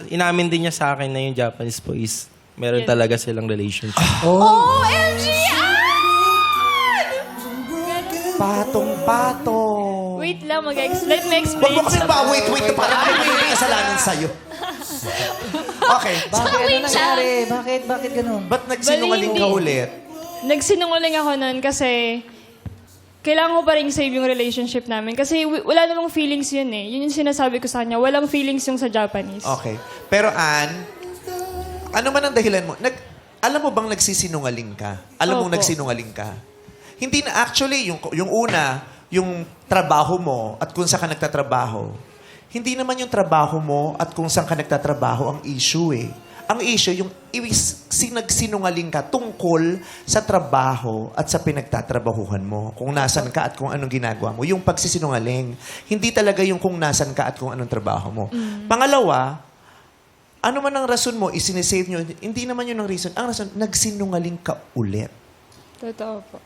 inamin din niya sa akin na yung Japanese po is meron Yan. talaga silang relationship. OMG! Patong-patong. Wait lang, let me Huwag explain. mo kasi wait. Parang may kasalanan sa'yo. Okay. Bakit? Ano wait nangyari? Bakit ganun? Ba't nagsinungaling ka Bali, ulit? Nagsinungaling ako nun kasi kailangan ko pa rin save yung relationship namin. Kasi wala namang feelings yun eh. Yun yung sinasabi ko sa kanya. Walang feelings yung sa Japanese. Okay. Pero Ann, ano man ang dahilan mo? Alam mo bang nagsisinungaling ka? Alam mo Opo. nagsinungaling ka? Hindi na, actually, yung una, yung trabaho mo at kung saan ka nagtatrabaho, hindi naman yung trabaho mo at kung saan ka nagtatrabaho ang issue eh. Ang issue, yung nagsinungaling ka tungkol sa trabaho at sa pinagtatrabahuhan mo. Kung nasan ka at kung anong ginagawa mo. Yung pagsisinungaling. Hindi talaga yung kung nasan ka at kung anong trabaho mo. Pangalawa, ano man ang rason mo, isinisave nyo, hindi naman yun ang reason. Ang rason, nagsinungaling ka ulit. Totoo po.